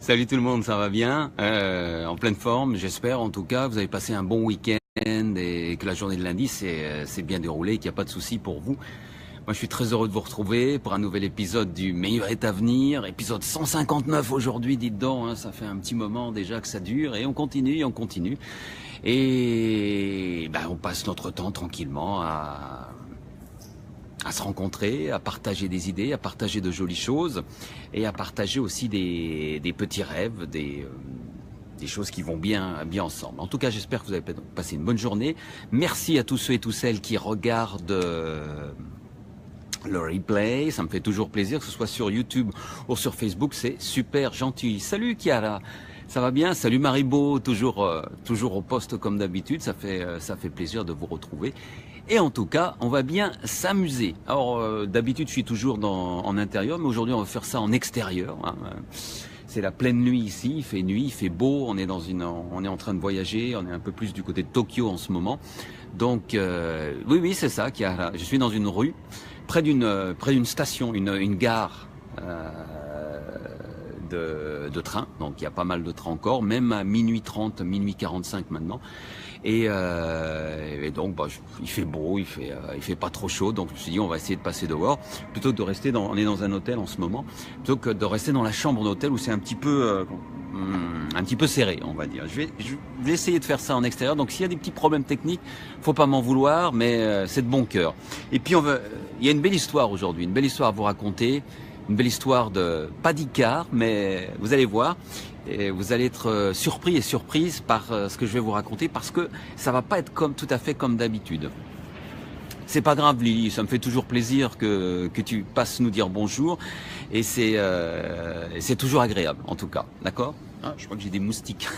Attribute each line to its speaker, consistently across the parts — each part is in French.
Speaker 1: Salut tout le monde, ça va bien? En pleine forme, j'espère en tout cas. Vous avez passé un bon week-end et que la journée de lundi s'est bien déroulée, qu'il n'y a pas de souci pour vous. Moi, je suis très heureux de vous retrouver pour un nouvel épisode du Meilleur est à venir, épisode 159 aujourd'hui, dites donc, hein, ça fait un petit moment déjà que ça dure et on continue, on continue. Et ben, on passe notre temps tranquillement à se rencontrer, à partager des idées, à partager de jolies choses et à partager aussi des petits rêves, des choses qui vont bien ensemble. En tout cas, j'espère que vous avez passé une bonne journée. Merci à tous ceux et toutes celles qui regardent le replay. Ça me fait toujours plaisir, que ce soit sur YouTube ou sur Facebook. C'est super gentil. Salut Chiara, ça va bien? Salut Maribo, toujours au poste comme d'habitude. Ça fait plaisir de vous retrouver. Et en tout cas, on va bien s'amuser. Alors, d'habitude, je suis toujours en intérieur, mais aujourd'hui, on va faire ça en extérieur. Hein. C'est la pleine nuit ici, il fait nuit, il fait beau, on est en train de voyager, on est un peu plus du côté de Tokyo en ce moment. Donc, oui, c'est ça. Je suis dans une rue, près d'une station, une gare de train. Donc, il y a pas mal de trains encore, même à minuit 30, minuit 45 maintenant. Et donc, il fait beau, il fait pas trop chaud, donc je me suis dit on va essayer de passer dehors plutôt que de rester on est dans un hôtel en ce moment, plutôt que de rester dans la chambre d'hôtel où c'est un petit peu serré, on va dire. Je vais essayer de faire ça en extérieur. Donc s'il y a des petits problèmes techniques, faut pas m'en vouloir, mais c'est de bon cœur. Et puis il y a une belle histoire aujourd'hui, une belle histoire à vous raconter. Une belle histoire pas d'Icare, mais vous allez voir, et vous allez être surpris et surprise par ce que je vais vous raconter, parce que ça va pas être tout à fait comme d'habitude. C'est pas grave Lily, ça me fait toujours plaisir que tu passes nous dire bonjour, et c'est toujours agréable en tout cas, d'accord? Ah, je crois que j'ai des moustiques,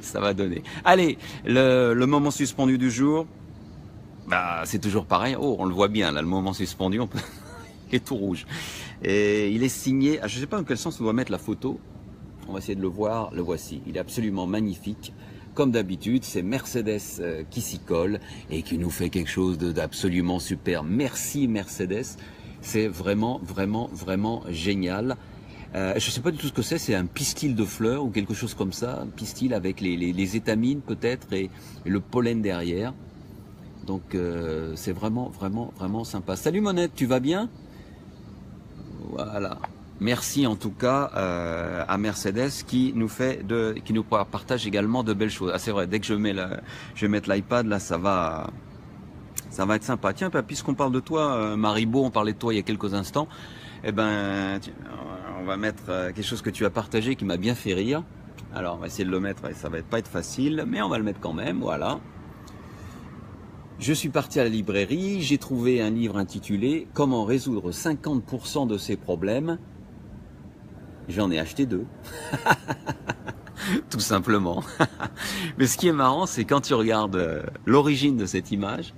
Speaker 1: ça va donner. Allez, le moment suspendu du jour, c'est toujours pareil. Oh, on le voit bien là, le moment suspendu, il est tout rouge. Et il est signé, je ne sais pas dans quel sens on doit mettre la photo, on va essayer de le voir, le voici. Il est absolument magnifique. Comme d'habitude, c'est Mercedes qui s'y colle et qui nous fait quelque chose d'absolument super. Merci Mercedes, c'est vraiment, vraiment, vraiment génial. Je ne sais pas du tout ce que c'est un pistil de fleurs ou quelque chose comme ça, un pistil avec les étamines peut-être et le pollen derrière. Donc c'est vraiment, vraiment, vraiment sympa. Salut Monette, tu vas bien? Voilà. Merci en tout cas à Mercedes qui nous partage également de belles choses. Ah c'est vrai, dès que je vais mettre l'iPad là, ça va être sympa. Tiens, puisqu'on parle de toi, Maribo, on parlait de toi il y a quelques instants. Eh ben, on va mettre quelque chose que tu as partagé qui m'a bien fait rire. Alors, on va essayer de le mettre. Ça va pas être facile, mais on va le mettre quand même. Voilà. Je suis parti à la librairie, j'ai trouvé un livre intitulé « Comment résoudre 50% de ses problèmes ». J'en ai acheté 2. Tout simplement. Mais ce qui est marrant, c'est quand tu regardes l'origine de cette image,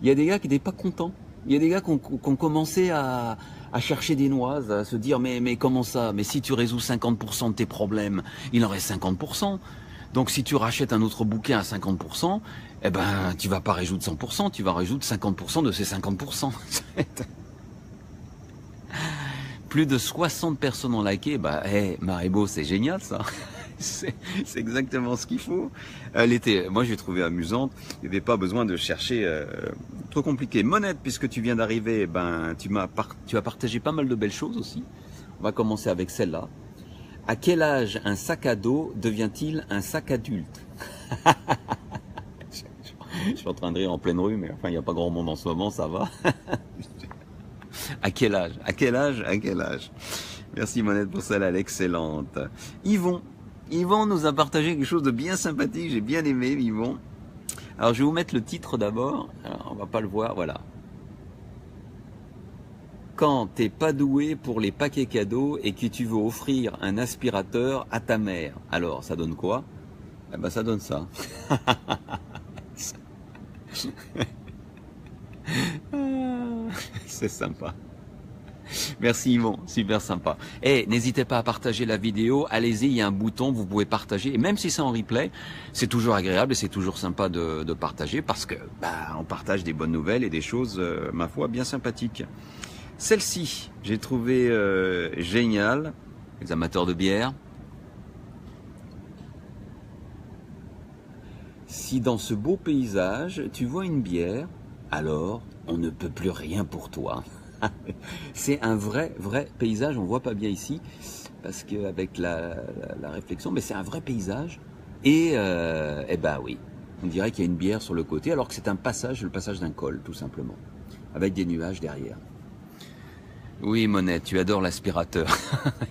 Speaker 1: il y a des gars qui n'étaient pas contents. Il y a des gars qui ont commencé à chercher des noises, à se dire « Mais comment ça? Mais si tu résous 50% de tes problèmes, il en reste 50%. Donc si tu rachètes un autre bouquin à 50%, eh ben tu vas pas résoudre 100%, tu vas résoudre 50% de ces 50%. » Plus de 60 personnes ont liké, Maribo, c'est génial ça. C'est exactement ce qu'il faut. Moi j'ai trouvé amusante, il n'y avait pas besoin de chercher trop compliqué. Monette, puisque tu viens d'arriver, tu as partagé pas mal de belles choses aussi. On va commencer avec celle-là. À quel âge un sac à dos devient-il un sac adulte? Je suis en train de rire en pleine rue, mais enfin, il n'y a pas grand monde en ce moment, ça va. À quel âge? À quel âge? À quel âge? Merci Monette pour celle-là, elle est excellente. Yvon nous a partagé quelque chose de bien sympathique, j'ai bien aimé Yvon. Alors, je vais vous mettre le titre d'abord. Alors, on va pas le voir, voilà. Quand t'es pas doué pour les paquets cadeaux et que tu veux offrir un aspirateur à ta mère, alors ça donne quoi? Eh ben ça donne ça. C'est sympa. Merci Yvon, super sympa. Et n'hésitez pas à partager la vidéo, allez-y, il y a un bouton, vous pouvez partager. Et même si c'est en replay, c'est toujours agréable et c'est toujours sympa de partager parce que on partage des bonnes nouvelles et des choses, ma foi, bien sympathiques. Celle-ci, j'ai trouvé géniale. Les amateurs de bière. Si dans ce beau paysage, tu vois une bière, alors on ne peut plus rien pour toi. C'est un vrai paysage, on voit pas bien ici, parce qu'avec la réflexion, mais c'est un vrai paysage. Et eh ben oui, on dirait qu'il y a une bière sur le côté, alors que c'est un passage, le passage d'un col, tout simplement, avec des nuages derrière. Oui, Monette, tu adores l'aspirateur.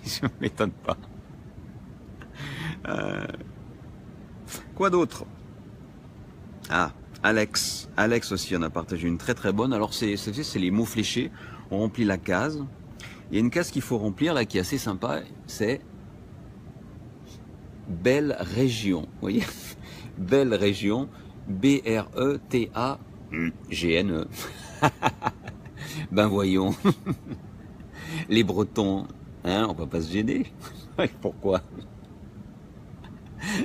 Speaker 1: Je ne m'étonne pas. Quoi d'autre? Ah, Alex. Alex aussi en a partagé une très bonne. Alors c'est les mots fléchés. On remplit la case. Il y a une case qu'il faut remplir là qui est assez sympa. C'est belle région. Vous voyez? Belle région. B-R-E-T-A-G-N-E. Ben voyons. Les Bretons, hein, on va pas se gêner. Pourquoi?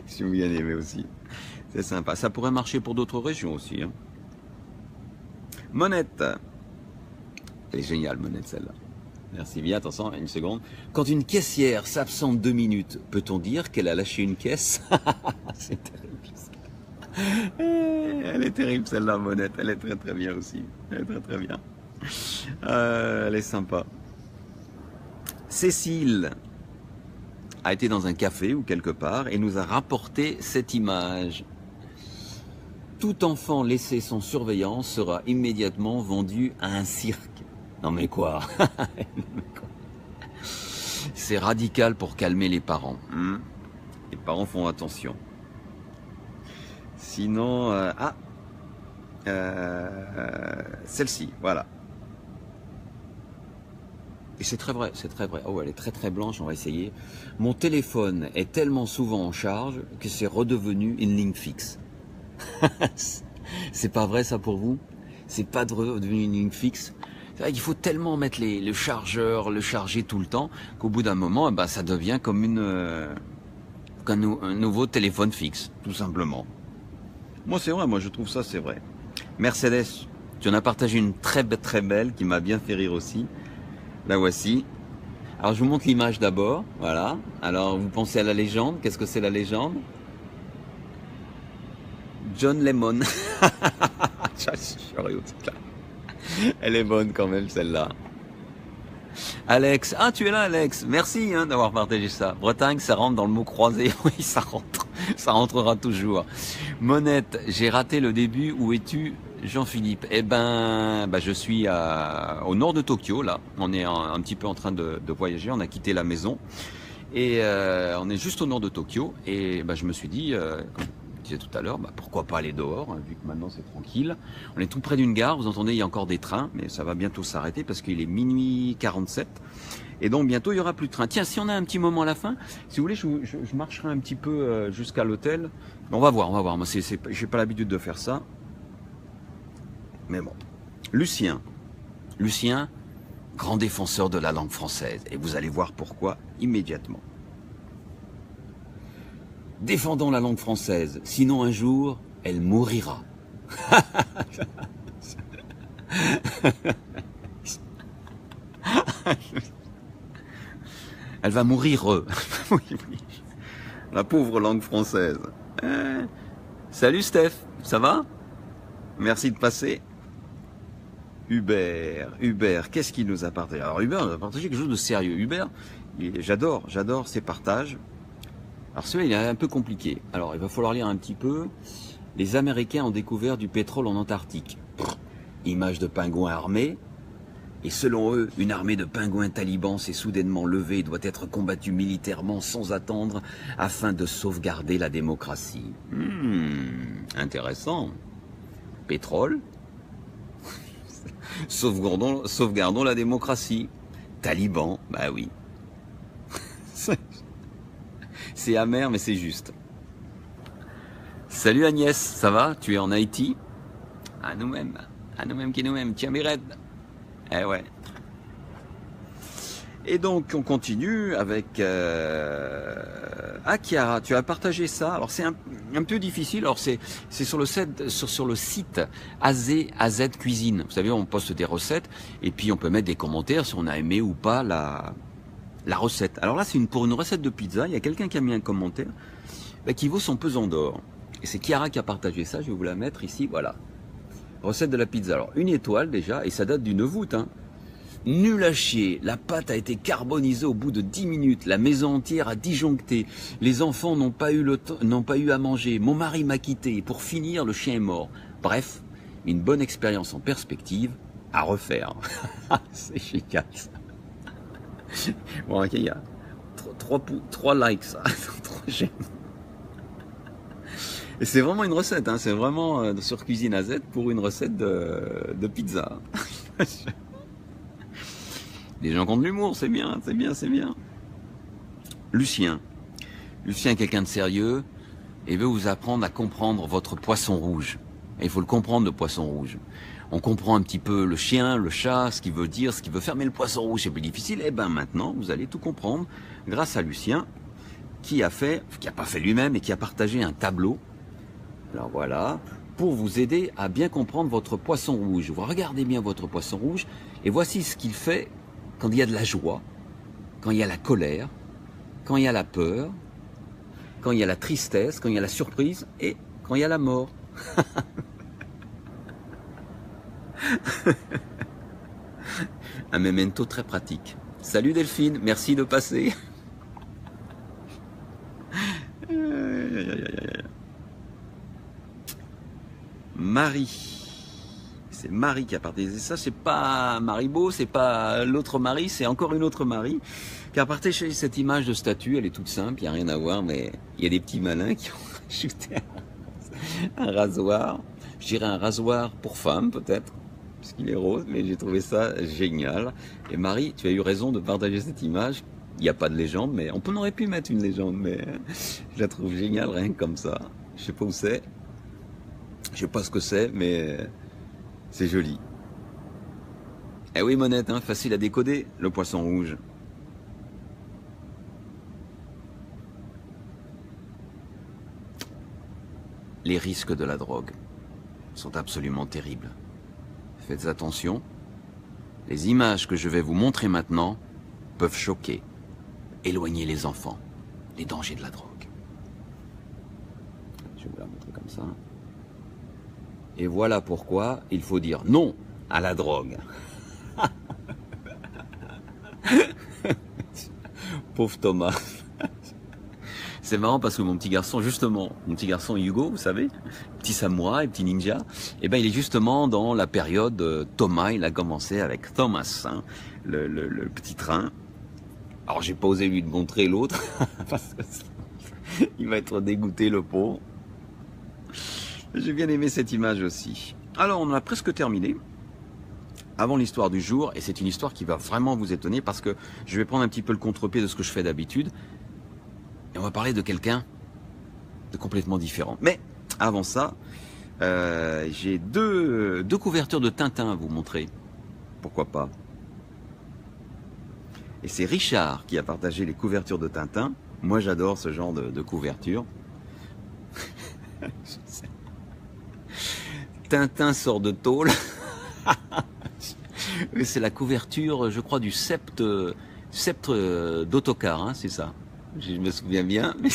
Speaker 1: J'ai bien aimé aussi. C'est sympa. Ça pourrait marcher pour d'autres régions aussi. Hein. Monette. Elle est géniale, Monette, celle-là. Merci bien. Attention, une seconde. Quand une caissière s'absente 2 minutes, peut-on dire qu'elle a lâché une caisse? C'est terrible. Elle est terrible, celle-là, Monette. Elle est très bien aussi. Elle est très bien. Elle est sympa. Cécile a été dans un café ou quelque part et nous a rapporté cette image. Tout enfant laissé sans surveillance sera immédiatement vendu à un cirque. Non mais quoi? C'est radical pour calmer les parents. Les parents font attention. Sinon, celle-ci, voilà. Et c'est très vrai, c'est très vrai. Oh, elle est très blanche, on va essayer. Mon téléphone est tellement souvent en charge que c'est redevenu une ligne fixe. C'est pas vrai ça pour vous? C'est pas devenu une ligne fixe? C'est vrai qu'il faut tellement mettre le chargeur, le charger tout le temps, qu'au bout d'un moment, bah, ça devient comme un nouveau téléphone fixe, tout simplement. Moi c'est vrai, moi je trouve ça c'est vrai. Mercedes, tu en as partagé une très belle qui m'a bien fait rire aussi. La voici. Alors je vous montre l'image d'abord, voilà. Alors vous pensez à la légende, qu'est-ce que c'est la légende? John Lemon. Elle est bonne quand même celle-là. Alex, ah tu es là Alex, merci hein, d'avoir partagé ça. Bretagne, ça rentre dans le mot croisé, oui ça rentre, ça rentrera toujours. Monette, j'ai raté le début, où es-tu Jean-Philippe? Eh ben, je suis au nord de Tokyo là, on est un petit peu en train de voyager, on a quitté la maison et on est juste au nord de Tokyo et je me suis dit, comme je disais tout à l'heure, pourquoi pas aller dehors, hein, vu que maintenant c'est tranquille. On est tout près d'une gare, vous entendez, il y a encore des trains, mais ça va bientôt s'arrêter parce qu'il est minuit 47. Et donc bientôt il y aura plus de train. Tiens, si on a un petit moment à la fin, si vous voulez, je marcherai un petit peu jusqu'à l'hôtel. On va voir. Moi, j'ai pas l'habitude de faire ça. Mais bon. Lucien, grand défenseur de la langue française. Et vous allez voir pourquoi immédiatement. Défendons la langue française, sinon un jour, elle mourira. Elle va mourir. Oui. La pauvre langue française. Salut Steph, ça va? Merci de passer. Hubert, qu'est-ce qu'il nous a partagé? Alors Hubert nous a partagé quelque chose de sérieux. Hubert, j'adore ses partages. Alors celui-là, il est un peu compliqué. Alors il va falloir lire un petit peu. Les Américains ont découvert du pétrole en Antarctique. Image de pingouins armés. Et selon eux, une armée de pingouins talibans s'est soudainement levée et doit être combattue militairement sans attendre afin de sauvegarder la démocratie. Intéressant. Pétrole. Sauvegardons la démocratie. Taliban, bah oui. C'est amer, mais c'est juste. Salut Agnès, ça va? Tu es en Haïti? À nous-mêmes qui nous-mêmes. Tiens, Mired. Eh ouais. Et donc on continue avec Chiara, tu as partagé ça. Alors c'est un peu difficile. Alors c'est sur le site AZ Cuisine. Vous savez, on poste des recettes et puis on peut mettre des commentaires si on a aimé ou pas la recette. Alors là, c'est pour une recette de pizza. Il y a quelqu'un qui a mis un commentaire qui vaut son pesant d'or. Et c'est Chiara qui a partagé ça. Je vais vous la mettre ici. Voilà. Recette de la pizza. Alors 1 étoile déjà et ça date du 9 août. Hein. Nul à chier, la pâte a été carbonisée au bout de 10 minutes, la maison entière a disjoncté, les enfants n'ont pas eu à manger, mon mari m'a quitté, et pour finir, le chien est mort. Bref, une bonne expérience en perspective à refaire. C'est génial ça. Bon, ok, il y a 3 likes, ça. 3 j'aime. Et c'est vraiment une recette, hein, c'est vraiment sur Cuisine AZ pour une recette de pizza. Des gens qui ont de l'humour, c'est bien, c'est bien, c'est bien. Lucien est quelqu'un de sérieux et veut vous apprendre à comprendre votre poisson rouge. Et il faut le comprendre, le poisson rouge. On comprend un petit peu le chien, le chat, ce qu'il veut dire, ce qu'il veut faire, mais le poisson rouge c'est plus difficile. Et ben maintenant, vous allez tout comprendre grâce à Lucien qui a pas fait lui-même et qui a partagé un tableau. Alors voilà, pour vous aider à bien comprendre votre poisson rouge. Vous regardez bien votre poisson rouge et voici ce qu'il fait quand il y a de la joie, quand il y a la colère, quand il y a la peur, quand il y a la tristesse, quand il y a la surprise et quand il y a la mort. Un memento très pratique. Salut Delphine, merci de passer. Marie. C'est Marie qui a partagé ça, c'est pas Maribo, c'est pas l'autre Marie, c'est encore une autre Marie qui a partagé cette image de statue. Elle est toute simple, il n'y a rien à voir, mais il y a des petits malins qui ont rajouté un rasoir. Je dirais un rasoir pour femme peut-être, puisqu'il est rose, mais j'ai trouvé ça génial. Et Marie, tu as eu raison de partager cette image. Il n'y a pas de légende, mais on aurait pu mettre une légende, mais je la trouve géniale rien que comme ça. Je sais pas où c'est, je sais pas ce que c'est, mais c'est joli. Eh oui, Monette, hein, facile à décoder, le poisson rouge. Les risques de la drogue sont absolument terribles. Faites attention. Les images que je vais vous montrer maintenant peuvent choquer. Éloignez les enfants. Les dangers de la drogue. Je vais vous la montrer comme ça. Et voilà pourquoi il faut dire non à la drogue. Pauvre Thomas. C'est marrant parce que mon petit garçon, justement, mon petit garçon Hugo, vous savez, petit samouraï, petit ninja, eh ben il est justement dans la période Thomas, il a commencé avec Thomas, hein, le petit train. Alors j'ai pas osé lui montrer l'autre, parce que il va être dégoûté le pauvre. J'ai bien aimé cette image aussi. Alors on a presque terminé. Avant l'histoire du jour, et c'est une histoire qui va vraiment vous étonner parce que je vais prendre un petit peu le contre-pied de ce que je fais d'habitude. Et on va parler de quelqu'un de complètement différent. Mais avant ça, j'ai deux couvertures de Tintin à vous montrer. Pourquoi pas? Et c'est Richard qui a partagé les couvertures de Tintin. Moi j'adore ce genre de couverture. Tintin sort de tôle. C'est la couverture, je crois, du sceptre d'autocar, hein, c'est ça. Je me souviens bien, mais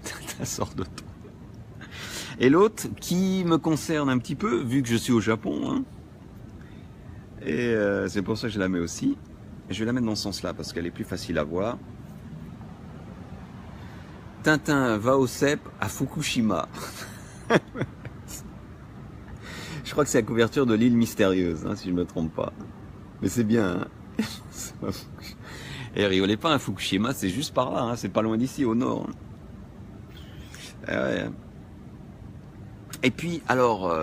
Speaker 1: Tintin sort de tôle. Et l'autre, qui me concerne un petit peu, vu que je suis au Japon, hein, et c'est pour ça que je la mets aussi. Je vais la mettre dans ce sens-là, parce qu'elle est plus facile à voir. Tintin va au cep à Fukushima. Je crois que c'est la couverture de l'île mystérieuse, hein, si je ne me trompe pas. Mais c'est bien. Hein. Et rigolez pas, à Fukushima, c'est juste par là, hein, c'est pas loin d'ici, au nord. Ouais. Et puis, alors...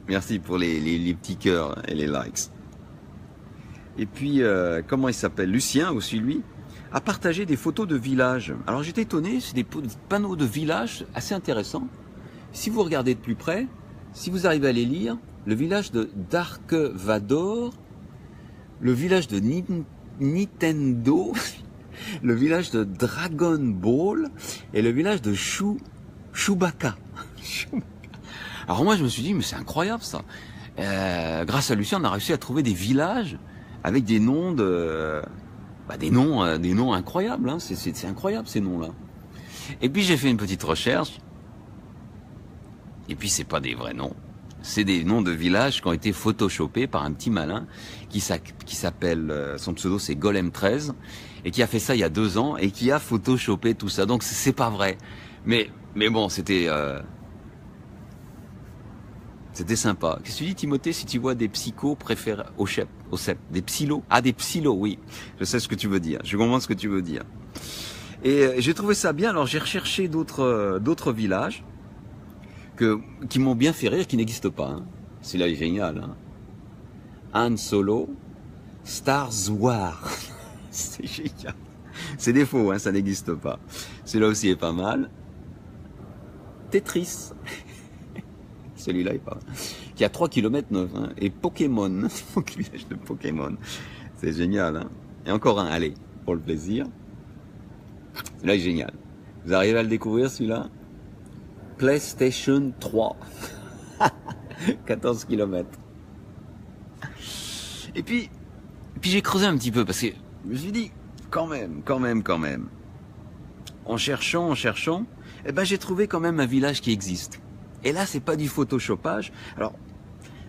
Speaker 1: merci pour les petits cœurs et les likes. Et puis, comment il s'appelle? Lucien, aussi lui, a partagé des photos de villages. Alors j'étais étonné, c'est des panneaux de villages assez intéressants. Si vous regardez de plus près, si vous arrivez à les lire, le village de Darkvador, le village de Nintendo, le village de Dragon Ball et le village de Chewbacca. Alors moi je me suis dit mais c'est incroyable ça. Grâce à Lucien on a réussi à trouver des villages avec des noms des noms incroyables. Hein. C'est incroyable ces noms-là. Et puis j'ai fait une petite recherche. Et puis c'est pas des vrais noms. C'est des noms de villages qui ont été photoshopés par un petit malin qui s'appelle, son pseudo c'est Golem13 et qui a fait ça il y a 2 ans et qui a photoshopé tout ça. Donc c'est pas vrai. Mais bon, c'était sympa. Qu'est-ce que tu dis Timothée si tu vois des psychos préférés au CEP, des psylos? Ah des psylos, oui. Je sais ce que tu veux dire. Je comprends ce que tu veux dire. Et j'ai trouvé ça bien. Alors j'ai recherché d'autres villages qui m'ont bien fait rire, qui n'existent pas. Hein. Celui-là est génial. Hein. Han Solo, Star Wars. C'est génial. C'est des faux, hein, ça n'existe pas. Celui-là aussi est pas mal. Tetris. Celui-là est pas mal. Qui a 3 km 9. Hein. Et Pokémon. Village de Pokémon. C'est génial. Hein. Et encore un, allez, pour le plaisir. Celui-là est génial. Vous arrivez à le découvrir, celui-là? PlayStation 3. 14 km. Et puis j'ai creusé un petit peu parce que je me suis dit, quand même. En cherchant, eh ben j'ai trouvé quand même un village qui existe. Et là, c'est pas du photoshopage. Alors,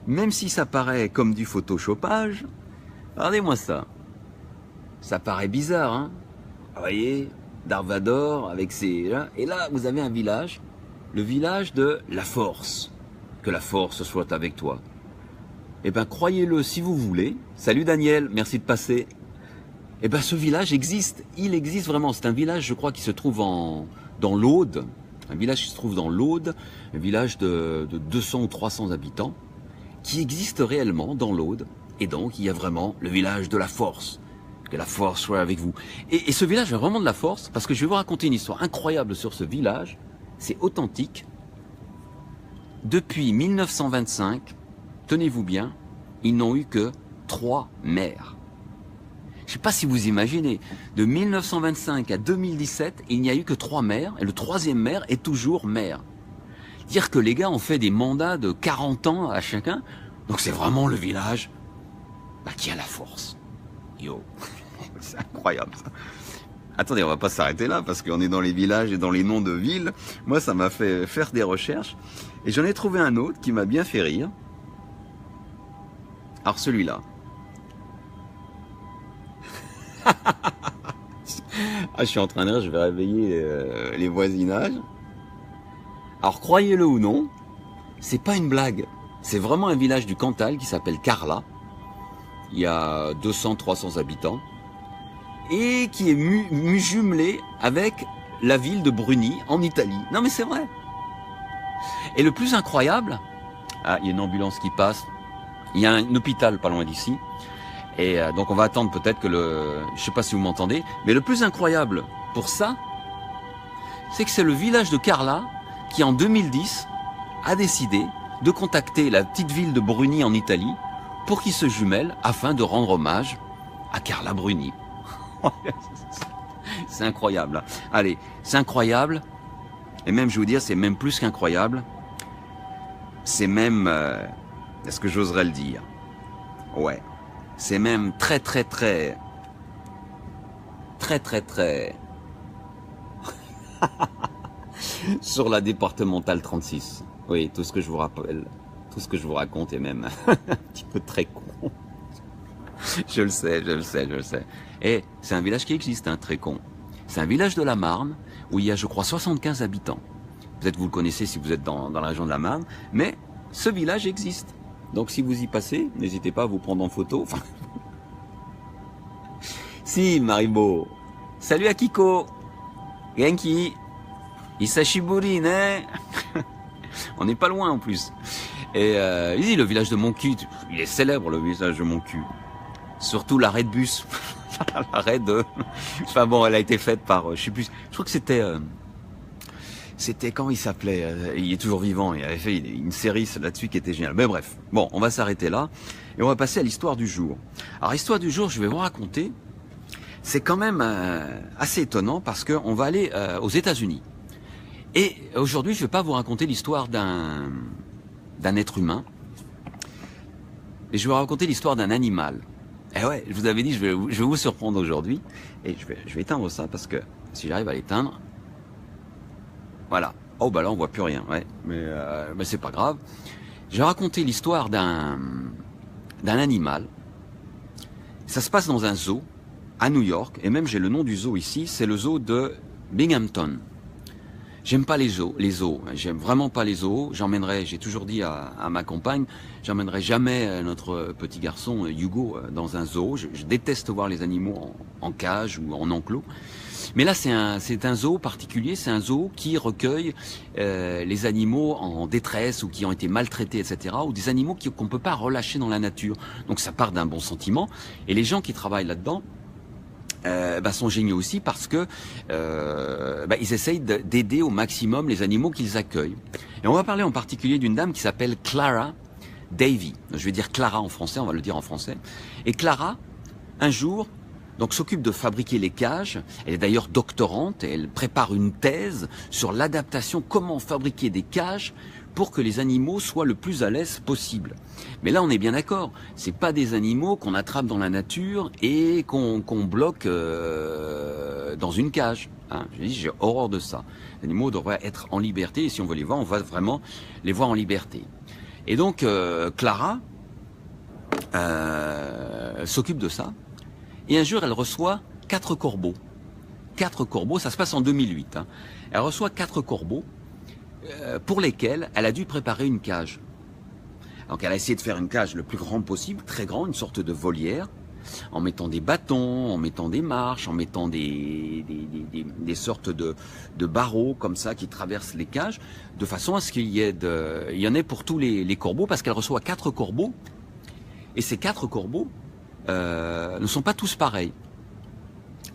Speaker 1: même si ça paraît comme du photoshopage, regardez-moi ça. Ça paraît bizarre, hein? Vous voyez, Darvador avec ses... Et là, vous avez un village. Le village de la force. Que la force soit avec toi. Eh ben, croyez-le si vous voulez. Salut Daniel, merci de passer. Eh ben, ce village existe. Il existe vraiment. C'est un village, je crois, qui se trouve dans l'Aude. Un village qui se trouve dans l'Aude. Un village de 200 ou 300 habitants. Qui existe réellement dans l'Aude. Et donc, il y a vraiment le village de la force. Que la force soit avec vous. Et ce village a vraiment de la force. Parce que je vais vous raconter une histoire incroyable sur ce village. C'est authentique. Depuis 1925, tenez-vous bien, ils n'ont eu que 3 maires. Je ne sais pas si vous imaginez, de 1925 à 2017, il n'y a eu que 3 maires, et le 3e maire est toujours maire. Dire que les gars ont fait des mandats de 40 ans à chacun, donc c'est vraiment le village qui a la force. Yo, c'est incroyable ça. Attendez, on va pas s'arrêter là, parce qu'on est dans les villages et dans les noms de villes. Moi, ça m'a fait faire des recherches. Et j'en ai trouvé un autre qui m'a bien fait rire. Alors celui-là. Je suis en train de rire, je vais réveiller les voisinages. Alors croyez-le ou non, c'est pas une blague. C'est vraiment un village du Cantal qui s'appelle Carla. Il y a 200-300 habitants. Et qui est jumelé avec la ville de Bruni, en Italie. Non mais c'est vrai. Et le plus incroyable, il y a une ambulance qui passe, il y a un hôpital pas loin d'ici, et donc on va attendre peut-être que je sais pas si vous m'entendez, mais le plus incroyable pour ça, c'est que c'est le village de Carla qui en 2010 a décidé de contacter la petite ville de Bruni en Italie pour qu'ils se jumellent afin de rendre hommage à Carla Bruni. C'est incroyable. Allez, c'est incroyable. Et même, je vais vous dire, c'est même plus qu'incroyable. C'est même... est-ce que j'oserais le dire? Ouais. C'est même très... sur la départementale 36. Oui, tout ce que je vous rappelle, tout ce que je vous raconte est même un petit peu très con. Je le sais. Et c'est un village qui existe, hein, très con. C'est un village de la Marne, où il y a, je crois, 75 habitants. Peut-être vous le connaissez si vous êtes dans la région de la Marne, mais ce village existe. Donc si vous y passez, n'hésitez pas à vous prendre en photo. Enfin... Si, Maribo. Salut à Kiko. Genki. Isashiburi, ne. On n'est pas loin en plus. Et il dit le village de mon cul, il est célèbre le village de mon cul. Surtout l'arrêt de bus. L'arrêt de... Enfin bon, elle a été faite par... je sais plus... Je crois que c'était... C'était, comment il s'appelait? Il est toujours vivant, il avait fait une série là-dessus qui était géniale. Mais bref, bon, on va s'arrêter là et on va passer à l'histoire du jour. Alors, l'histoire du jour, je vais vous raconter, c'est quand même assez étonnant parce qu'on va aller aux États-Unis. Et aujourd'hui, je ne vais pas vous raconter l'histoire d'un être humain, mais je vais vous raconter l'histoire d'un animal. Et ouais, je vous avais dit, je vais vous surprendre aujourd'hui. Et je vais éteindre ça parce que si j'arrive à l'éteindre, voilà. Oh bah là on voit plus rien, ouais. Mais c'est pas grave. Je vais raconter l'histoire d'un animal. Ça se passe dans un zoo à New York, et même j'ai le nom du zoo ici, c'est le zoo de Binghamton. J'aime pas les zoos, j'aime vraiment pas les zoos. J'emmènerai, j'ai toujours dit à ma compagne, j'emmènerai jamais notre petit garçon Hugo dans un zoo. Je déteste voir les animaux en cage ou en enclos. Mais là, c'est un zoo particulier, c'est un zoo qui recueille les animaux en détresse ou qui ont été maltraités, etc. Ou des animaux qu'on ne peut pas relâcher dans la nature. Donc ça part d'un bon sentiment. Et les gens qui travaillent là-dedans sont géniaux aussi parce que ils essayent d'aider au maximum les animaux qu'ils accueillent. Et on va parler en particulier d'une dame qui s'appelle Clara Davy. Je vais dire Clara en français, on va le dire en français. Et Clara, un jour, donc s'occupe de fabriquer les cages. Elle est d'ailleurs doctorante et elle prépare une thèse sur l'adaptation, comment fabriquer des cages pour que les animaux soient le plus à l'aise possible. Mais là, on est bien d'accord, c'est pas des animaux qu'on attrape dans la nature et qu'on bloque dans une cage. Hein. J'ai horreur de ça. Les animaux devraient être en liberté et si on veut les voir, on va vraiment les voir en liberté. Et donc, Clara s'occupe de ça. Et un jour, elle reçoit 4 corbeaux. 4 corbeaux, ça se passe en 2008. Hein. Elle reçoit 4 corbeaux pour lesquels elle a dû préparer une cage. Donc elle a essayé de faire une cage le plus grande possible, très grande, une sorte de volière, en mettant des bâtons, en mettant des marches, en mettant des sortes de barreaux comme ça qui traversent les cages, de façon à ce qu'il y en ait pour tous les corbeaux, parce qu'elle reçoit 4 corbeaux, et ces 4 corbeaux ne sont pas tous pareils.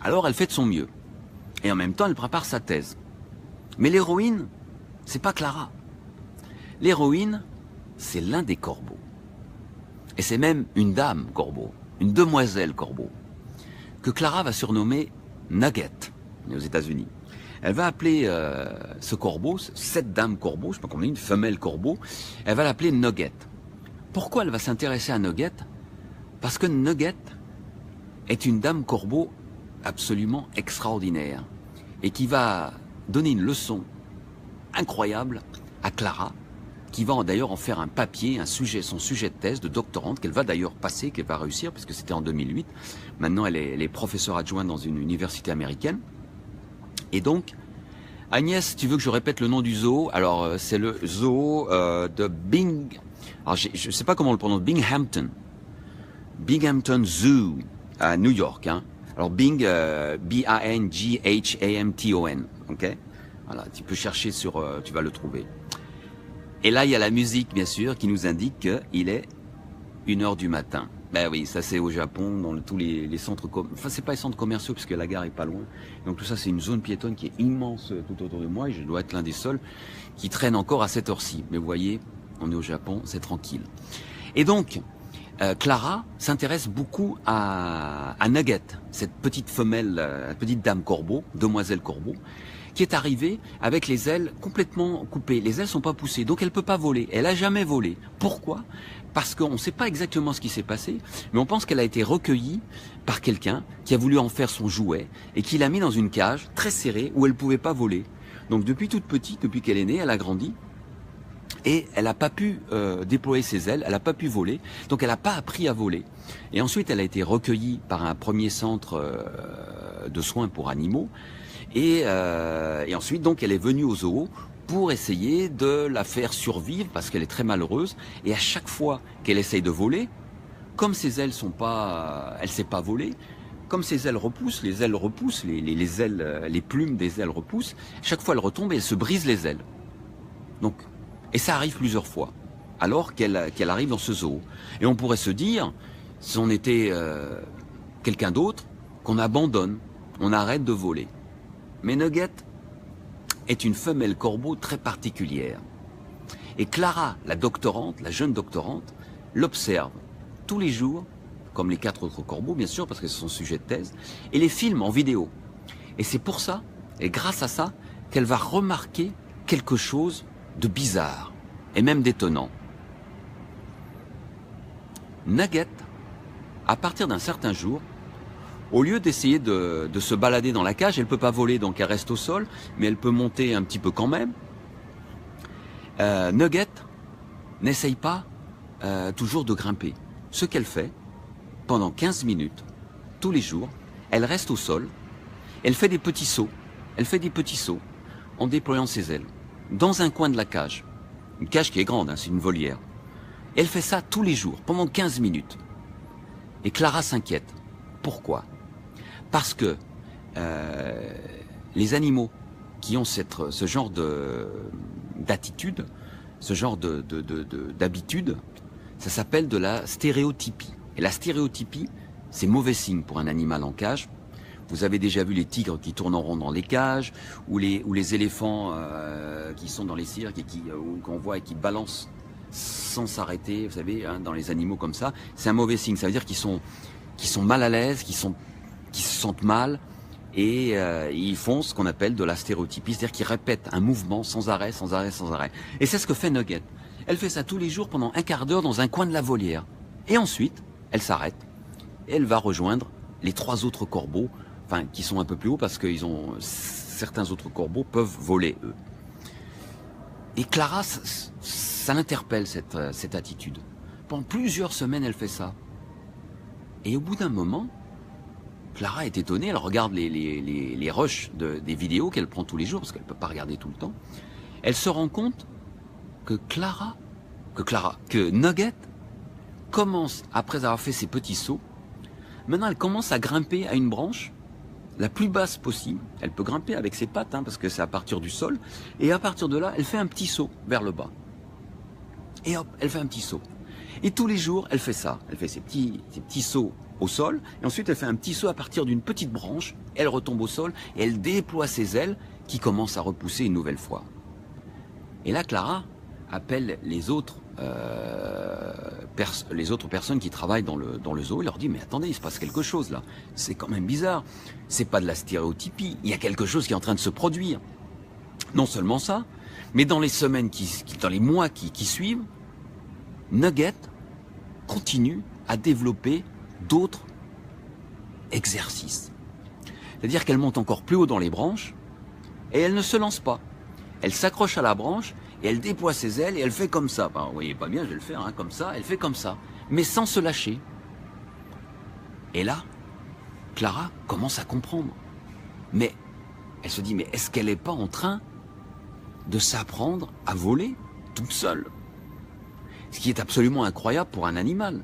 Speaker 1: Alors elle fait de son mieux. Et en même temps, elle prépare sa thèse. Mais l'héroïne, c'est pas Clara. L'héroïne, c'est l'un des corbeaux. Et c'est même une dame corbeau, une demoiselle corbeau, que Clara va surnommer Nugget, aux États-Unis. Elle va appeler ce corbeau, cette dame corbeau, je sais pas combien, une femelle corbeau, elle va l'appeler Nugget. Pourquoi elle va s'intéresser à Nugget? Parce que Nugget est une dame corbeau absolument extraordinaire et qui va donner une leçon incroyable à Clara, qui va d'ailleurs en faire un papier, son sujet de thèse de doctorante, qu'elle va d'ailleurs passer, qu'elle va réussir, puisque c'était en 2008. Maintenant, elle est professeure adjointe dans une université américaine. Et donc, Agnès, tu veux que je répète le nom du zoo? Alors, c'est le zoo de Bing... Alors, je ne sais pas comment on le prononce, Binghamton. Binghamton Zoo, à New York. Hein. Alors, Bing, B-A-N-G-H-A-M-T-O-N. Ok? Voilà, tu peux chercher sur... tu vas le trouver. Et là, il y a la musique, bien sûr, qui nous indique qu'il est 1h du matin. Ben oui, ça c'est au Japon, dans tous les centres... Enfin, c'est pas les centres commerciaux, puisque la gare est pas loin. Donc tout ça, c'est une zone piétonne qui est immense tout autour de moi, et je dois être l'un des seuls qui traîne encore à cette heure-ci. Mais vous voyez, on est au Japon, c'est tranquille. Et donc, Clara s'intéresse beaucoup à Nugget, cette petite femelle, petite dame corbeau, demoiselle corbeau, qui est arrivée avec les ailes complètement coupées. Les ailes sont pas poussées, donc elle peut pas voler. Elle a jamais volé. Pourquoi? Parce qu'on ne sait pas exactement ce qui s'est passé, mais on pense qu'elle a été recueillie par quelqu'un qui a voulu en faire son jouet et qui l'a mis dans une cage très serrée où elle pouvait pas voler. Donc depuis toute petite, depuis qu'elle est née, elle a grandi et elle n'a pas pu déployer ses ailes, elle n'a pas pu voler, donc elle n'a pas appris à voler. Et ensuite, elle a été recueillie par un premier centre de soins pour animaux. Et ensuite, donc, elle est venue au zoo pour essayer de la faire survivre parce qu'elle est très malheureuse. Et à chaque fois qu'elle essaye de voler, comme ses ailes sont pas, elle sait pas voler, comme ses ailes repoussent, les ailes repoussent, les ailes, les plumes des ailes repoussent. Chaque fois, elle retombe et elle se brise les ailes. Donc, et ça arrive plusieurs fois, alors qu'elle arrive dans ce zoo. Et on pourrait se dire, si on était quelqu'un d'autre, qu'on abandonne, on arrête de voler. Mais Nugget, est une femelle corbeau très particulière. Et Clara, la doctorante, la jeune doctorante, l'observe tous les jours, comme les 4 autres corbeaux, bien sûr, parce que c'est son sujet de thèse, et les filme en vidéo. Et c'est pour ça, et grâce à ça, qu'elle va remarquer quelque chose de bizarre, et même d'étonnant. Nugget, à partir d'un certain jour, au lieu d'essayer de se balader dans la cage, elle ne peut pas voler, donc elle reste au sol, mais elle peut monter un petit peu quand même. Nugget n'essaye pas toujours de grimper. Ce qu'elle fait, pendant 15 minutes, tous les jours, elle reste au sol, elle fait des petits sauts, en déployant ses ailes, dans un coin de la cage. Une cage qui est grande, hein, c'est une volière. Elle fait ça tous les jours, pendant 15 minutes. Et Clara s'inquiète. Pourquoi? Parce que les animaux qui ont ce genre d'attitude, ce genre d'habitude, ça s'appelle de la stéréotypie. Et la stéréotypie, c'est mauvais signe pour un animal en cage. Vous avez déjà vu les tigres qui tournent en rond dans les cages, ou les éléphants qui sont dans les cirques et qu'on voit et qui balancent sans s'arrêter, vous savez, hein, dans les animaux comme ça. C'est un mauvais signe. Ça veut dire qu'ils sont mal à l'aise, qu'ils se sentent mal, et ils font ce qu'on appelle de la stéréotypie, c'est-à-dire qu'ils répètent un mouvement sans arrêt. Et c'est ce que fait Nugget. Elle fait ça tous les jours pendant un quart d'heure dans un coin de la volière. Et ensuite, elle s'arrête et elle va rejoindre les 3 autres corbeaux, enfin qui sont un peu plus hauts parce que certains autres corbeaux peuvent voler eux. Et Clara, ça l'interpelle cette attitude. Pendant plusieurs semaines, elle fait ça. Et au bout d'un moment, Clara est étonnée, elle regarde les rushs des vidéos qu'elle prend tous les jours, parce qu'elle ne peut pas regarder tout le temps. Elle se rend compte que Nugget commence, après avoir fait ses petits sauts, maintenant elle commence à grimper à une branche, la plus basse possible. Elle peut grimper avec ses pattes, hein, parce que c'est à partir du sol, et à partir de là, elle fait un petit saut vers le bas. Et hop, elle fait un petit saut. Et tous les jours, elle fait ça. Elle fait ses petits sauts au sol, et ensuite elle fait un petit saut à partir d'une petite branche, elle retombe au sol, et elle déploie ses ailes qui commencent à repousser une nouvelle fois. Et là, Clara appelle les autres personnes qui travaillent dans le zoo, et leur dit: mais attendez, il se passe quelque chose là, c'est quand même bizarre, c'est pas de la stéréotypie, il y a quelque chose qui est en train de se produire. Non seulement ça, mais dans les semaines, dans les mois qui suivent, Nugget continue à développer d'autres exercices. C'est-à-dire qu'elle monte encore plus haut dans les branches, et elle ne se lance pas. Elle s'accroche à la branche, et elle déploie ses ailes, et elle fait comme ça. Ben, vous voyez pas bien, je vais le faire, hein, comme ça, elle fait comme ça, mais sans se lâcher. Et là, Clara commence à comprendre. Mais elle se dit: mais est-ce qu'elle n'est pas en train de s'apprendre à voler toute seule? Ce qui est absolument incroyable pour un animal.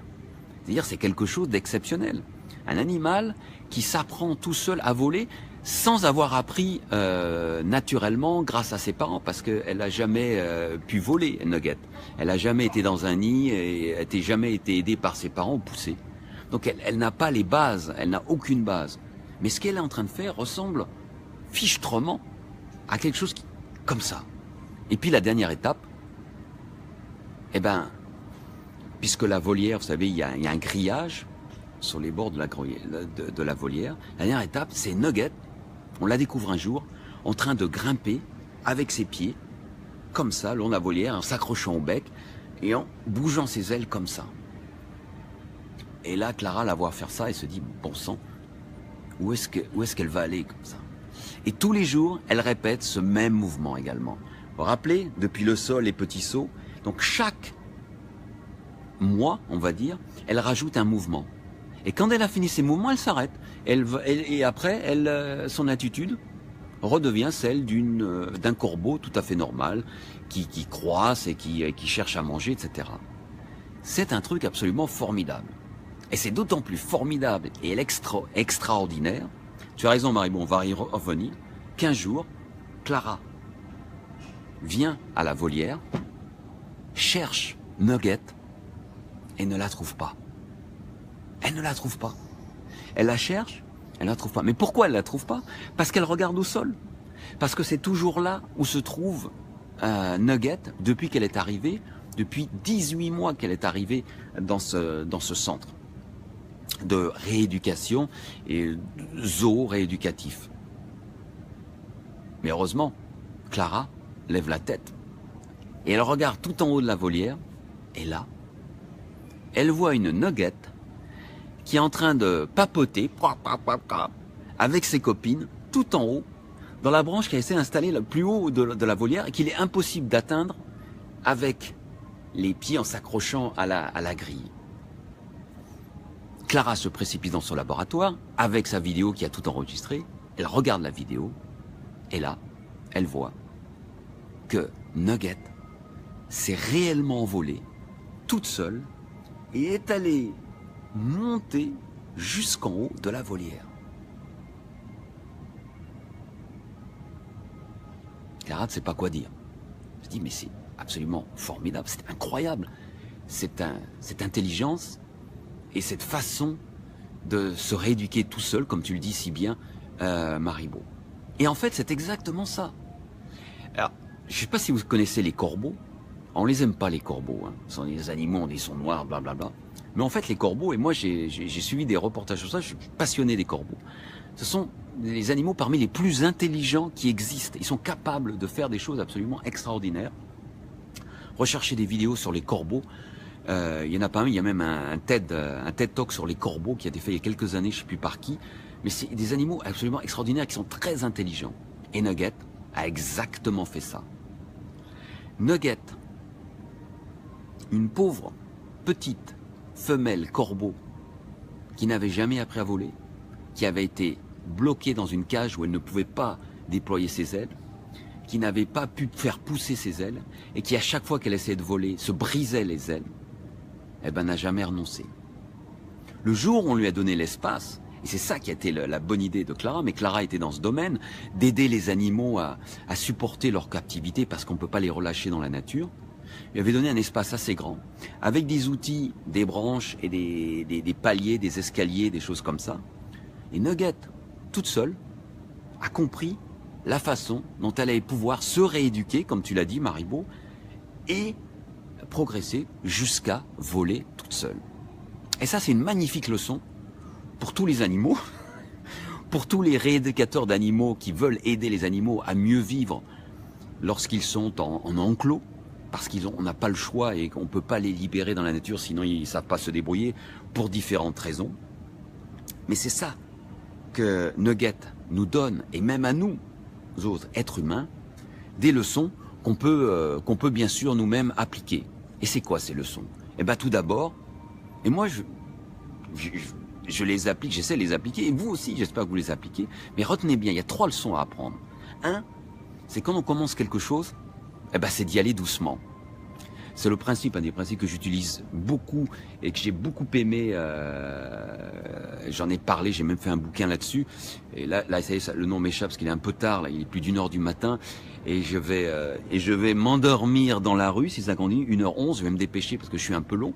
Speaker 1: C'est-à-dire, c'est quelque chose d'exceptionnel. Un animal qui s'apprend tout seul à voler sans avoir appris naturellement grâce à ses parents, parce qu'elle n'a jamais pu voler, Nugget. Elle n'a jamais été dans un nid et elle n'a jamais été aidée par ses parents ou poussée. Donc elle n'a pas les bases, elle n'a aucune base. Mais ce qu'elle est en train de faire ressemble fichtrement à quelque chose comme ça. Et puis la dernière étape, eh ben, puisque la volière, vous savez, il y a un grillage sur les bords de la volière. La dernière étape, c'est Nugget. On la découvre un jour en train de grimper avec ses pieds, comme ça, le long de la volière, en s'accrochant au bec et en bougeant ses ailes comme ça. Et là, Clara la voit faire ça et se dit: bon sang, où est-ce qu'elle va aller comme ça? Et tous les jours, elle répète ce même mouvement également. Vous vous rappelez, depuis le sol, les petits sauts. Donc chaque mois, on va dire, elle rajoute un mouvement. Et quand elle a fini ses mouvements, elle s'arrête. Et après, son attitude redevient celle d'un corbeau tout à fait normal, qui croisse et qui cherche à manger, etc. C'est un truc absolument formidable. Et c'est d'autant plus formidable et extraordinaire, tu as raison Marie, bon, on va y revenir, qu'un jour, Clara vient à la volière, cherche Nugget et ne la trouve pas. Elle ne la trouve pas. Elle la cherche, elle ne la trouve pas. Mais pourquoi elle ne la trouve pas? Parce qu'elle regarde au sol. Parce que c'est toujours là où se trouve Nugget depuis qu'elle est arrivée, depuis 18 mois qu'elle est arrivée dans ce centre de rééducation et zoo rééducatif. Mais heureusement, Clara lève la tête et elle regarde tout en haut de la volière et là, elle voit une Nugget qui est en train de papoter avec ses copines tout en haut dans la branche qui a été installée le plus haut de la volière et qu'il est impossible d'atteindre avec les pieds en s'accrochant à la grille. Clara se précipite dans son laboratoire avec sa vidéo qui a tout enregistré. Elle regarde la vidéo et là, elle voit que Nugget s'est réellement envolée toute seule et est allée monter jusqu'en haut de la volière. Clara ne sait pas quoi dire. Elle se dit mais c'est absolument formidable, c'est incroyable. Cette intelligence et cette façon de se rééduquer tout seul, comme tu le dis si bien, Maribo. Et en fait, c'est exactement ça. Alors, je ne sais pas si vous connaissez les corbeaux. On les aime pas, les corbeaux. Hein. Ce sont des animaux, ils sont noirs, blablabla. Mais en fait, les corbeaux, et moi j'ai suivi des reportages sur ça, je suis passionné des corbeaux. Ce sont les animaux parmi les plus intelligents qui existent. Ils sont capables de faire des choses absolument extraordinaires. Recherchez des vidéos sur les corbeaux. Il y en a pas un, il y a même un TED Talk sur les corbeaux qui a été fait il y a quelques années, je ne sais plus par qui. Mais c'est des animaux absolument extraordinaires qui sont très intelligents. Et Nugget a exactement fait ça. Nugget, une pauvre, petite, femelle corbeau qui n'avait jamais appris à voler, qui avait été bloquée dans une cage où elle ne pouvait pas déployer ses ailes, qui n'avait pas pu faire pousser ses ailes et qui à chaque fois qu'elle essayait de voler se brisait les ailes, eh ben n'a jamais renoncé. Le jour où on lui a donné l'espace, et c'est ça qui a été la bonne idée de Clara, mais Clara était dans ce domaine, d'aider les animaux à supporter leur captivité parce qu'on ne peut pas les relâcher dans la nature, lui avait donné un espace assez grand, avec des outils, des branches et des paliers, des escaliers, des choses comme ça. Et Nugget, toute seule, a compris la façon dont elle allait pouvoir se rééduquer, comme tu l'as dit, Maribo, et progresser jusqu'à voler toute seule. Et ça, c'est une magnifique leçon pour tous les animaux, pour tous les rééducateurs d'animaux qui veulent aider les animaux à mieux vivre lorsqu'ils sont en enclos, parce qu'on n'a pas le choix et qu'on ne peut pas les libérer dans la nature, sinon ils ne savent pas se débrouiller pour différentes raisons. Mais c'est ça que Nugget nous donne, et même à nous, autres êtres humains, des leçons qu'on peut bien sûr nous-mêmes appliquer. Et c'est quoi ces leçons? Eh bien tout d'abord, et moi je les applique, j'essaie de les appliquer, et vous aussi j'espère que vous les appliquez, mais retenez bien, il y a 3 leçons à apprendre. Un, c'est quand on commence quelque chose, eh ben c'est d'y aller doucement. C'est le principe, un des principes que j'utilise beaucoup et que j'ai beaucoup aimé. J'en ai parlé, j'ai même fait un bouquin là-dessus. Et là ça y est, le nom m'échappe parce qu'il est un peu tard. Là, il est plus d'1h du matin et je vais m'endormir dans la rue si ça continue. 1h11, je vais me dépêcher parce que je suis un peu long.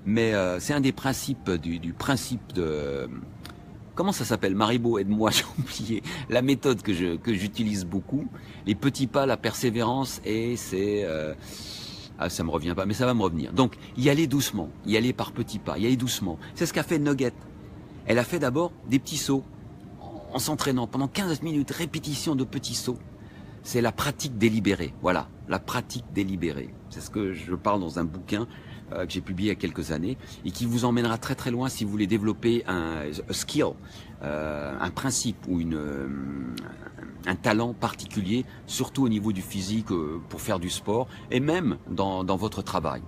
Speaker 1: Mais c'est un des principes du principe de. Comment ça s'appelle? Maribo, aide-moi, j'ai oublié. La méthode que j'utilise beaucoup. Les petits pas, la persévérance et c'est. Ah, ça me revient pas, mais ça va me revenir. Donc, y aller doucement, y aller par petits pas, y aller doucement. C'est ce qu'a fait Nugget. Elle a fait d'abord des petits sauts, en s'entraînant pendant 15 minutes, répétition de petits sauts. C'est la pratique délibérée, voilà, la pratique délibérée. C'est ce que je parle dans un bouquin que j'ai publié il y a quelques années et qui vous emmènera très très loin si vous voulez développer un skill, un principe ou un talent particulier, surtout au niveau du physique, pour faire du sport, et même dans votre travail.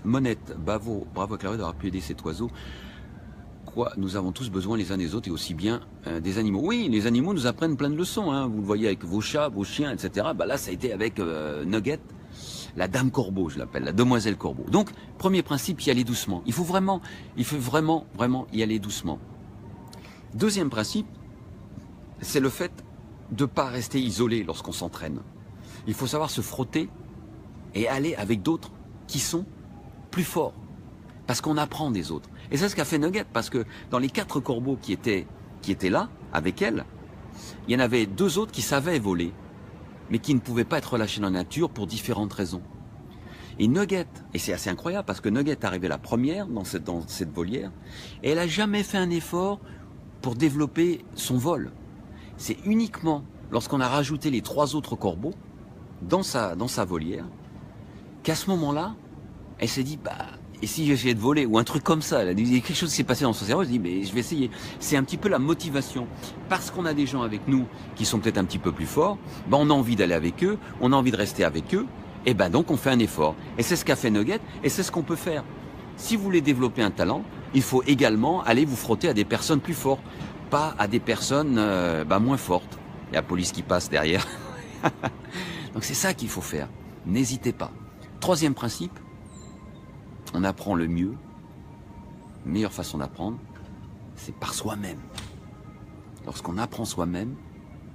Speaker 1: Monette, bravo Claude d'avoir pu aider cet oiseau. Quoi, nous avons tous besoin les uns des autres et aussi bien des animaux. Oui, les animaux nous apprennent plein de leçons, hein. Vous le voyez avec vos chats, vos chiens, etc. Bah là, ça a été avec Nugget, la dame corbeau, je l'appelle, la demoiselle corbeau. Donc, premier principe, y aller doucement. Il faut vraiment y aller doucement. Deuxième principe, c'est le fait de ne pas rester isolé lorsqu'on s'entraîne. Il faut savoir se frotter et aller avec d'autres qui sont plus forts. Parce qu'on apprend des autres. Et c'est ce qu'a fait Nugget, parce que dans les 4 corbeaux qui étaient là, avec elle, il y en avait 2 autres qui savaient voler, mais qui ne pouvaient pas être relâchés dans la nature pour différentes raisons. Et Nugget, et c'est assez incroyable parce que Nugget est arrivée la première dans cette volière, et elle n'a jamais fait un effort pour développer son vol. C'est uniquement lorsqu'on a rajouté les 3 autres corbeaux dans sa volière, qu'à ce moment-là, elle s'est dit, bah, et si j'essayais de voler, ou un truc comme ça, il y a quelque chose qui s'est passé dans son cerveau, elle s'est dit, mais je vais essayer. C'est un petit peu la motivation. Parce qu'on a des gens avec nous qui sont peut-être un petit peu plus forts, bah, on a envie d'aller avec eux, on a envie de rester avec eux, et ben donc on fait un effort. Et c'est ce qu'a fait Nugget, et c'est ce qu'on peut faire. Si vous voulez développer un talent, il faut également aller vous frotter à des personnes plus fortes, pas à des personnes moins fortes. Il y a la police qui passe derrière. Donc c'est ça qu'il faut faire. N'hésitez pas. 3e principe, on apprend le mieux. Meilleure façon d'apprendre, c'est par soi-même. Lorsqu'on apprend soi-même,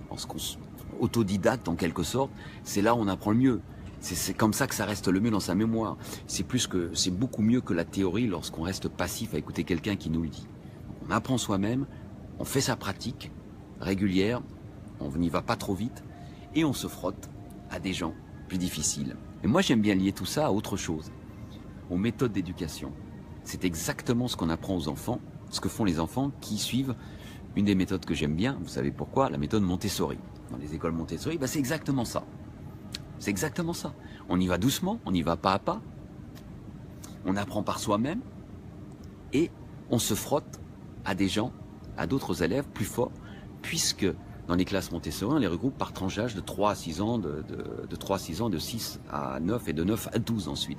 Speaker 1: lorsqu'on autodidacte en quelque sorte, c'est là où on apprend le mieux. C'est comme ça que ça reste le mieux dans sa mémoire. C'est beaucoup mieux que la théorie lorsqu'on reste passif à écouter quelqu'un qui nous le dit. On apprend soi-même, on fait sa pratique régulière, on n'y va pas trop vite, et on se frotte à des gens plus difficiles. Et moi j'aime bien lier tout ça à autre chose, aux méthodes d'éducation. C'est exactement ce qu'on apprend aux enfants, ce que font les enfants qui suivent une des méthodes que j'aime bien, vous savez pourquoi, la méthode Montessori. Dans les écoles Montessori, c'est exactement ça. C'est exactement ça. On y va doucement, on y va pas à pas. On apprend par soi-même et on se frotte à des gens, à d'autres élèves plus forts, puisque dans les classes Montessori, on les regroupe par tranche d'âge de 3 à 6 ans, de 3 à 6 ans, de 6 à 9 et de 9 à 12 ensuite.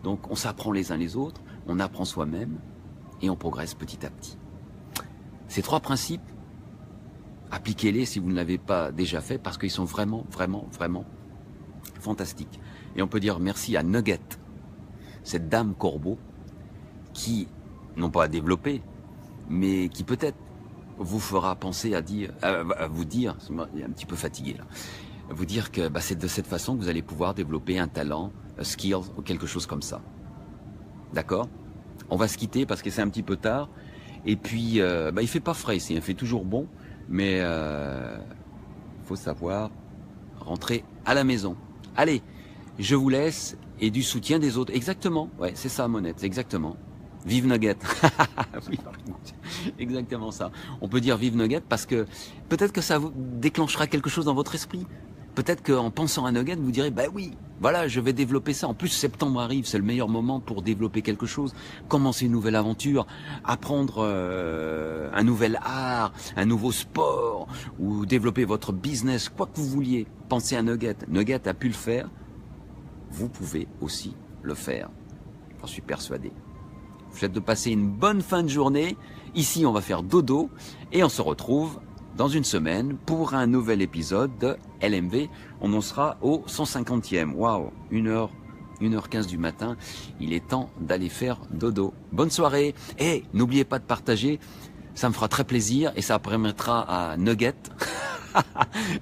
Speaker 1: Donc on s'apprend les uns les autres, on apprend soi-même et on progresse petit à petit. Ces 3 principes, appliquez-les si vous ne l'avez pas déjà fait parce qu'ils sont vraiment, vraiment, vraiment fantastique. Et on peut dire merci à Nugget, cette dame corbeau, qui, non pas à développer, mais qui peut-être vous fera penser à vous dire, il est un petit peu fatigué là, vous dire que c'est de cette façon que vous allez pouvoir développer un talent, un skill ou quelque chose comme ça. D'accord? On va se quitter parce que c'est un petit peu tard. Et puis, il fait pas frais ici, il fait toujours bon, mais faut savoir rentrer à la maison. Allez, je vous laisse et du soutien des autres. Exactement, ouais, c'est ça, Monette, exactement. Vive Nugget. Oui, exactement ça. On peut dire vive Nugget parce que peut-être que ça vous déclenchera quelque chose dans votre esprit. Peut-être qu'en pensant à Nugget, vous direz, bah oui, voilà, je vais développer ça. En plus, septembre arrive, c'est le meilleur moment pour développer quelque chose, commencer une nouvelle aventure, apprendre un nouvel art, un nouveau sport, ou développer votre business, quoi que vous vouliez. Pensez à Nugget. Nugget a pu le faire. Vous pouvez aussi le faire. J'en suis persuadé. Je vous souhaite de passer une bonne fin de journée. Ici, on va faire dodo et on se retrouve dans une semaine pour un nouvel épisode de LMV. On en sera au 150e. Waouh, 1h15 du matin. Il est temps d'aller faire dodo. Bonne soirée. Et n'oubliez pas de partager. Ça me fera très plaisir et ça permettra à Nugget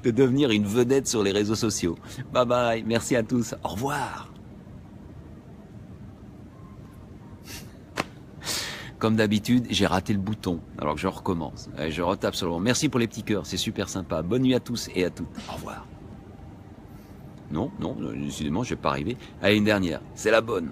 Speaker 1: de devenir une vedette sur les réseaux sociaux. Bye bye. Merci à tous. Au revoir. Comme d'habitude, j'ai raté le bouton, alors que je recommence. Je retape sur le bouton. Merci pour les petits cœurs, c'est super sympa. Bonne nuit à tous et à toutes. Au revoir. Non, décidément, je vais pas arriver. Allez, une dernière. C'est la bonne.